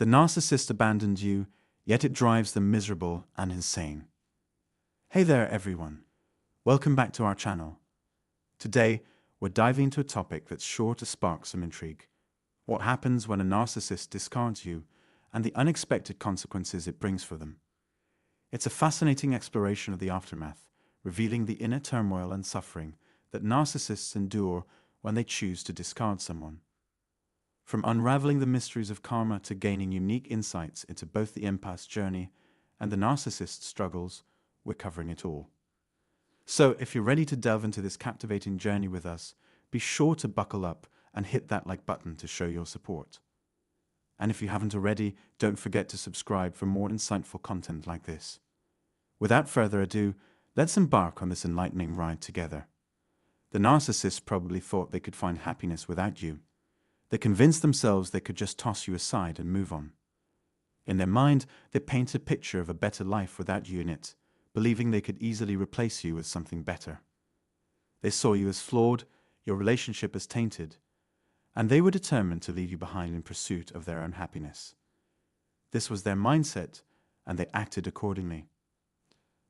The narcissist abandoned you, yet it drives them miserable and insane. Hey there, everyone. Welcome back to our channel. Today, we're diving into a topic that's sure to spark some intrigue. What happens when a narcissist discards you and the unexpected consequences it brings for them. It's a fascinating exploration of the aftermath, revealing the inner turmoil and suffering that narcissists endure when they choose to discard someone. From unraveling the mysteries of karma to gaining unique insights into both the empath's journey and the narcissist's struggles, we're covering it all. So, if you're ready to delve into this captivating journey with us, be sure to buckle up and hit that like button to show your support. And if you haven't already, don't forget to subscribe for more insightful content like this. Without further ado, let's embark on this enlightening ride together. The narcissists probably thought they could find happiness without you. They convinced themselves they could just toss you aside and move on. In their mind, they paint a picture of a better life without you in it, believing they could easily replace you with something better. They saw you as flawed, your relationship as tainted, and they were determined to leave you behind in pursuit of their own happiness. This was their mindset, and they acted accordingly.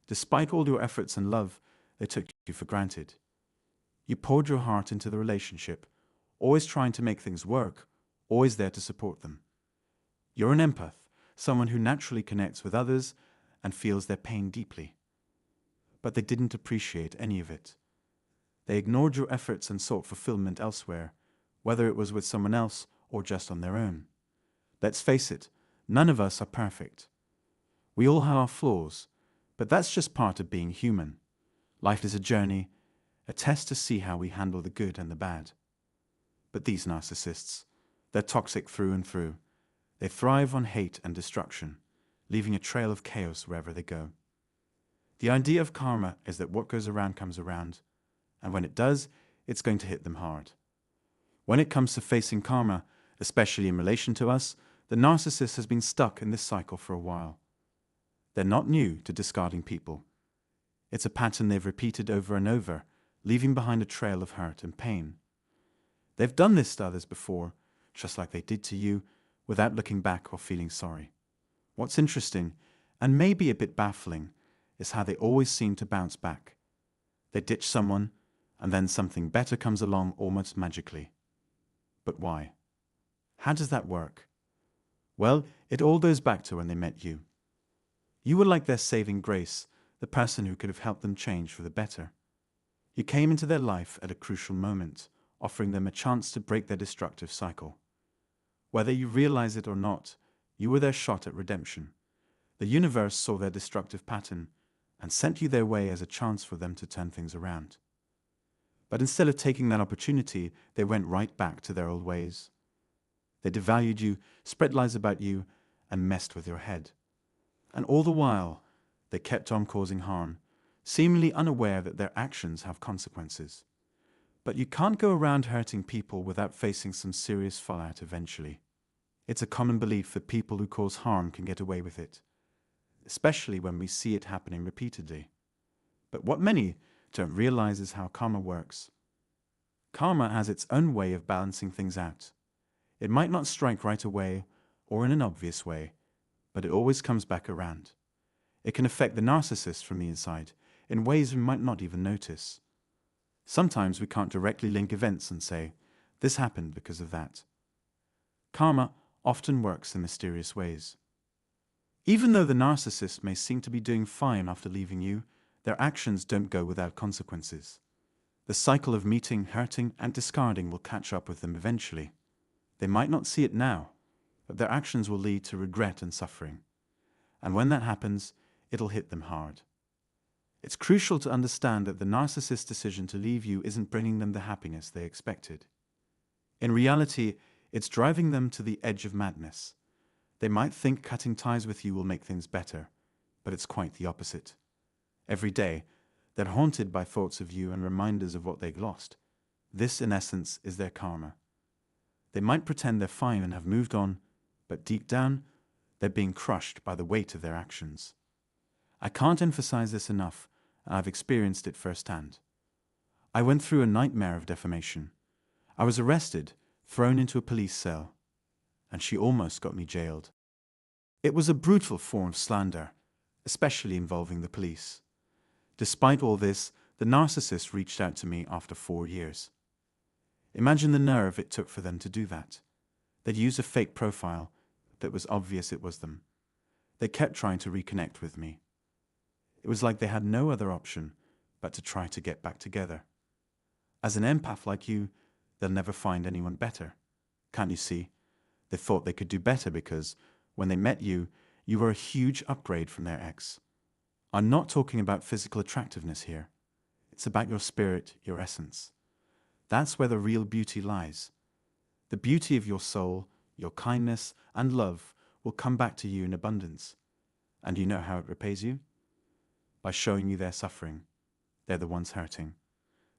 Despite all your efforts and love, they took you for granted. You poured your heart into the relationship, always trying to make things work, always there to support them. You're an empath, someone who naturally connects with others and feels their pain deeply. But they didn't appreciate any of it. They ignored your efforts and sought fulfillment elsewhere, whether it was with someone else or just on their own. Let's face it, none of us are perfect. We all have our flaws, but that's just part of being human. Life is a journey, a test to see how we handle the good and the bad. But these narcissists, they're toxic through and through. They thrive on hate and destruction, leaving a trail of chaos wherever they go. The idea of karma is that what goes around comes around, and when it does, it's going to hit them hard. When it comes to facing karma, especially in relation to us, the narcissist has been stuck in this cycle for a while. They're not new to discarding people. It's a pattern they've repeated over and over, leaving behind a trail of hurt and pain. They've done this to others before, just like they did to you, without looking back or feeling sorry. What's interesting, and maybe a bit baffling, is how they always seem to bounce back. They ditch someone, and then something better comes along almost magically. But why? How does that work? Well, it all goes back to when they met you. You were like their saving grace, the person who could have helped them change for the better. You came into their life at a crucial moment, offering them a chance to break their destructive cycle. Whether you realize it or not, you were their shot at redemption. The universe saw their destructive pattern and sent you their way as a chance for them to turn things around. But instead of taking that opportunity, they went right back to their old ways. They devalued you, spread lies about you, and messed with your head. And all the while, they kept on causing harm, seemingly unaware that their actions have consequences. But you can't go around hurting people without facing some serious fallout eventually. It's a common belief that people who cause harm can get away with it, especially when we see it happening repeatedly. But what many don't realize is how karma works. Karma has its own way of balancing things out. It might not strike right away or in an obvious way, but it always comes back around. It can affect the narcissist from the inside in ways we might not even notice. Sometimes we can't directly link events and say, this happened because of that. Karma often works in mysterious ways. Even though the narcissist may seem to be doing fine after leaving you, their actions don't go without consequences. The cycle of meeting, hurting, and discarding will catch up with them eventually. They might not see it now, but their actions will lead to regret and suffering. And when that happens, it'll hit them hard. It's crucial to understand that the narcissist's decision to leave you isn't bringing them the happiness they expected. In reality, it's driving them to the edge of madness. They might think cutting ties with you will make things better, but it's quite the opposite. Every day, they're haunted by thoughts of you and reminders of what they've lost. This, in essence, is their karma. They might pretend they're fine and have moved on, but deep down, they're being crushed by the weight of their actions. I can't emphasize this enough, and I've experienced it firsthand. I went through a nightmare of defamation. I was arrested, thrown into a police cell, and she almost got me jailed. It was a brutal form of slander, especially involving the police. Despite all this, the narcissist reached out to me after 4 years. Imagine the nerve it took for them to do that. They'd use a fake profile that was obvious it was them. They kept trying to reconnect with me. It was like they had no other option but to try to get back together. As an empath like you, they'll never find anyone better. Can't you see? They thought they could do better because, when they met you, you were a huge upgrade from their ex. I'm not talking about physical attractiveness here. It's about your spirit, your essence. That's where the real beauty lies. The beauty of your soul, your kindness, and love will come back to you in abundance. And you know how it repays you? By showing you their suffering. They're the ones hurting.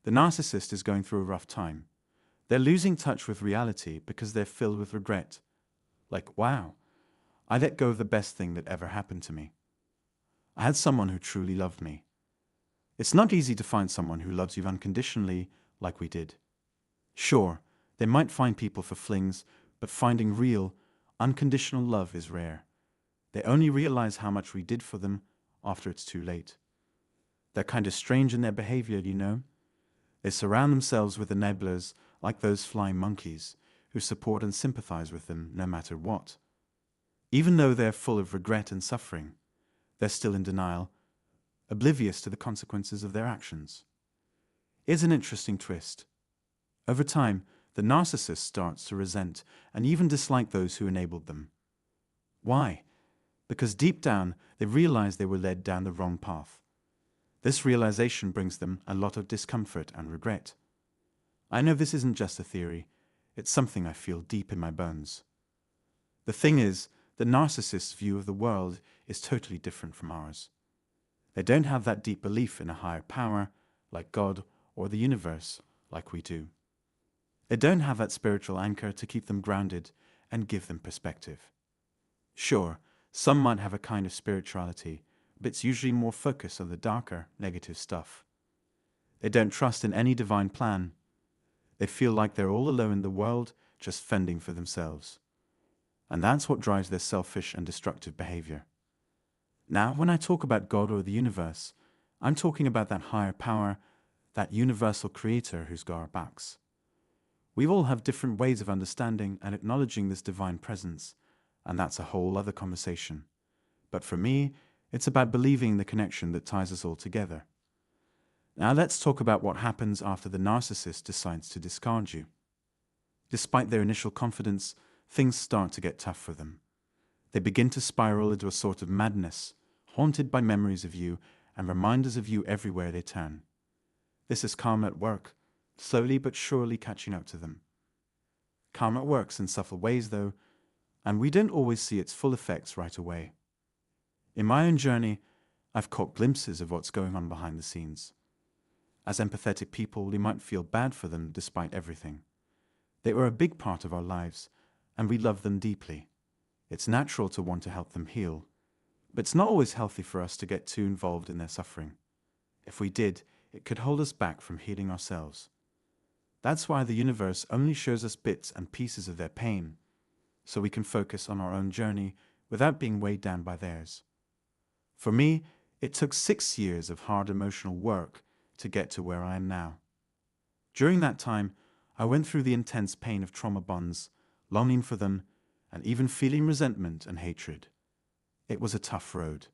The narcissist is going through a rough time. They're losing touch with reality because they're filled with regret. Like, wow, I let go of the best thing that ever happened to me. I had someone who truly loved me. It's not easy to find someone who loves you unconditionally like we did. Sure, they might find people for flings, but finding real, unconditional love is rare. They only realize how much we did for them after it's too late. They're kind of strange in their behavior, you know? They surround themselves with enablers like those flying monkeys who support and sympathize with them no matter what. Even though they're full of regret and suffering, they're still in denial, oblivious to the consequences of their actions. Here's an interesting twist. Over time, the narcissist starts to resent and even dislike those who enabled them. Why? Because deep down, they realize they were led down the wrong path. This realization brings them a lot of discomfort and regret. I know this isn't just a theory, it's something I feel deep in my bones. The thing is, the narcissist's view of the world is totally different from ours. They don't have that deep belief in a higher power, like God or the universe, like we do. They don't have that spiritual anchor to keep them grounded and give them perspective. Sure, some might have a kind of spirituality, but it's usually more focused on the darker, negative stuff. They don't trust in any divine plan. They feel like they're all alone in the world, just fending for themselves. And that's what drives their selfish and destructive behavior. Now, when I talk about God or the universe, I'm talking about that higher power, that universal creator who's got our backs. We all have different ways of understanding and acknowledging this divine presence, and that's a whole other conversation. But for me, it's about believing the connection that ties us all together. Now let's talk about what happens after the narcissist decides to discard you. Despite their initial confidence, things start to get tough for them. They begin to spiral into a sort of madness, haunted by memories of you and reminders of you everywhere they turn. This is karma at work, slowly but surely catching up to them. Karma works in subtle ways though, and we don't always see its full effects right away. In my own journey, I've caught glimpses of what's going on behind the scenes. As empathetic people, we might feel bad for them despite everything. They were a big part of our lives, and we love them deeply. It's natural to want to help them heal, but it's not always healthy for us to get too involved in their suffering. If we did, it could hold us back from healing ourselves. That's why the universe only shows us bits and pieces of their pain, so we can focus on our own journey without being weighed down by theirs. For me, it took 6 years of hard emotional work to get to where I am now. During that time, I went through the intense pain of trauma bonds, longing for them, and even feeling resentment and hatred. It was a tough road.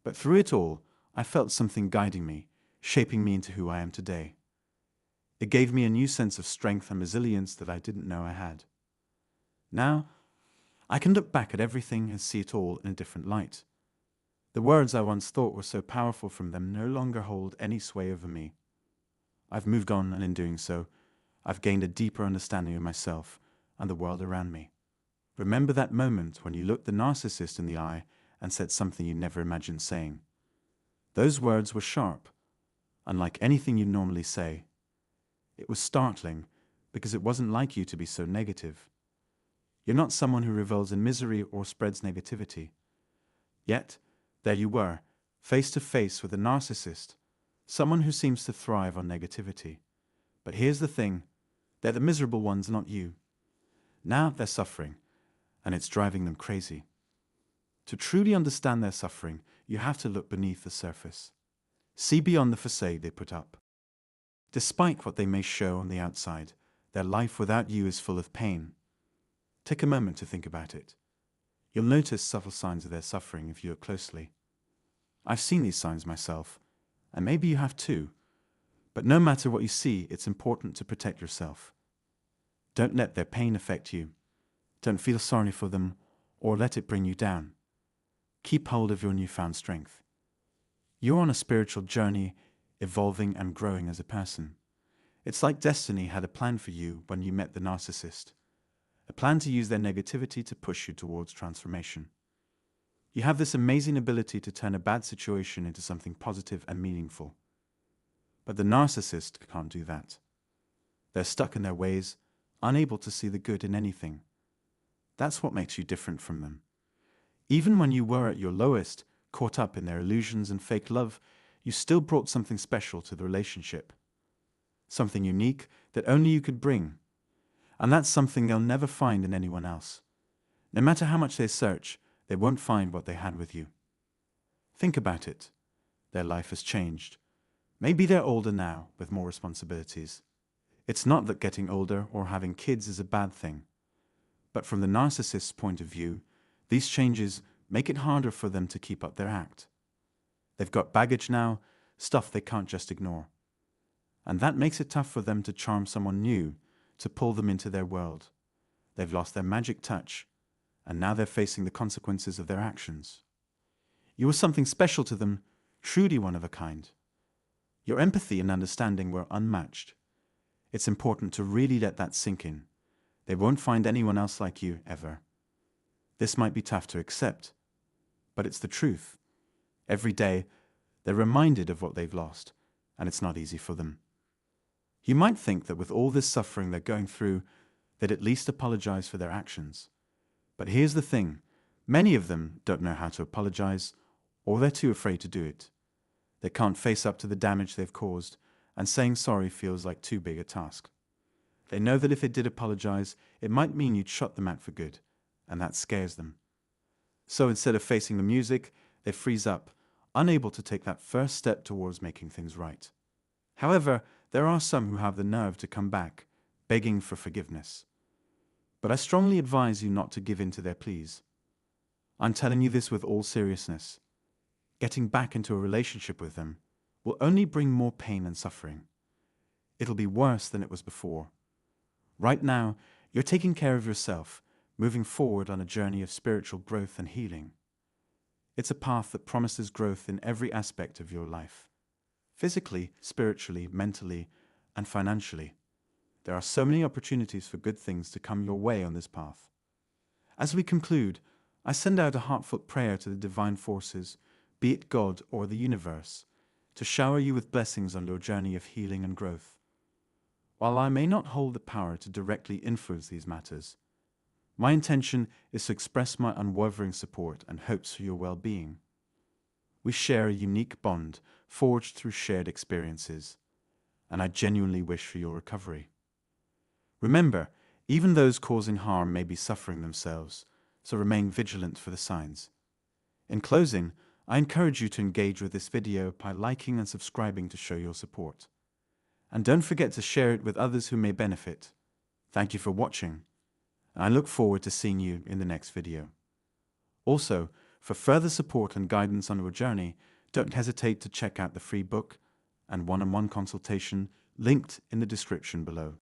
But through it all, I felt something guiding me, shaping me into who I am today. It gave me a new sense of strength and resilience that I didn't know I had. Now, I can look back at everything and see it all in a different light. The words I once thought were so powerful from them no longer hold any sway over me. I've moved on, and in doing so, I've gained a deeper understanding of myself and the world around me. Remember that moment when you looked the narcissist in the eye and said something you never imagined saying. Those words were sharp, unlike anything you normally say. It was startling because it wasn't like you to be so negative. You're not someone who revels in misery or spreads negativity. Yet, there you were, face to face with a narcissist, someone who seems to thrive on negativity. But here's the thing, they're the miserable ones, not you. Now they're suffering, and it's driving them crazy. To truly understand their suffering, you have to look beneath the surface. See beyond the facade they put up. Despite what they may show on the outside, their life without you is full of pain. Take a moment to think about it. You'll notice subtle signs of their suffering if you look closely. I've seen these signs myself, and maybe you have too. But no matter what you see, it's important to protect yourself. Don't let their pain affect you. Don't feel sorry for them or let it bring you down. Keep hold of your newfound strength. You're on a spiritual journey, evolving and growing as a person. It's like destiny had a plan for you when you met the narcissist. A plan to use their negativity to push you towards transformation. You have this amazing ability to turn a bad situation into something positive and meaningful. But the narcissist can't do that. They're stuck in their ways, unable to see the good in anything. That's what makes you different from them. Even when you were at your lowest, caught up in their illusions and fake love, you still brought something special to the relationship. Something unique that only you could bring. And that's something they'll never find in anyone else. No matter how much they search, they won't find what they had with you. Think about it. Their life has changed. Maybe they're older now, with more responsibilities. It's not that getting older or having kids is a bad thing. But from the narcissist's point of view, these changes make it harder for them to keep up their act. They've got baggage now, stuff they can't just ignore. And that makes it tough for them to charm someone new, to pull them into their world. They've lost their magic touch, and now they're facing the consequences of their actions. You were something special to them, truly one of a kind. Your empathy and understanding were unmatched. It's important to really let that sink in. They won't find anyone else like you, ever. This might be tough to accept, but it's the truth. Every day, they're reminded of what they've lost, and it's not easy for them. You might think that with all this suffering they're going through, they'd at least apologize for their actions. But here's the thing, many of them don't know how to apologize, or they're too afraid to do it. They can't face up to the damage they've caused, and saying sorry feels like too big a task. They know that if they did apologize, it might mean you'd shut them out for good, and that scares them. So instead of facing the music, they freeze up, unable to take that first step towards making things right. However, there are some who have the nerve to come back, begging for forgiveness. But I strongly advise you not to give in to their pleas. I'm telling you this with all seriousness. Getting back into a relationship with them will only bring more pain and suffering. It'll be worse than it was before. Right now, you're taking care of yourself, moving forward on a journey of spiritual growth and healing. It's a path that promises growth in every aspect of your life. Physically, spiritually, mentally, and financially. There are so many opportunities for good things to come your way on this path. As we conclude, I send out a heartfelt prayer to the divine forces, be it God or the universe, to shower you with blessings on your journey of healing and growth. While I may not hold the power to directly influence these matters, my intention is to express my unwavering support and hopes for your well-being. We share a unique bond forged through shared experiences, and I genuinely wish for your recovery. Remember, even those causing harm may be suffering themselves, so remain vigilant for the signs. In closing, I encourage you to engage with this video by liking and subscribing to show your support. And don't forget to share it with others who may benefit. Thank you for watching, and I look forward to seeing you in the next video. Also, for further support and guidance on your journey, don't hesitate to check out the free book and one-on-one consultation linked in the description below.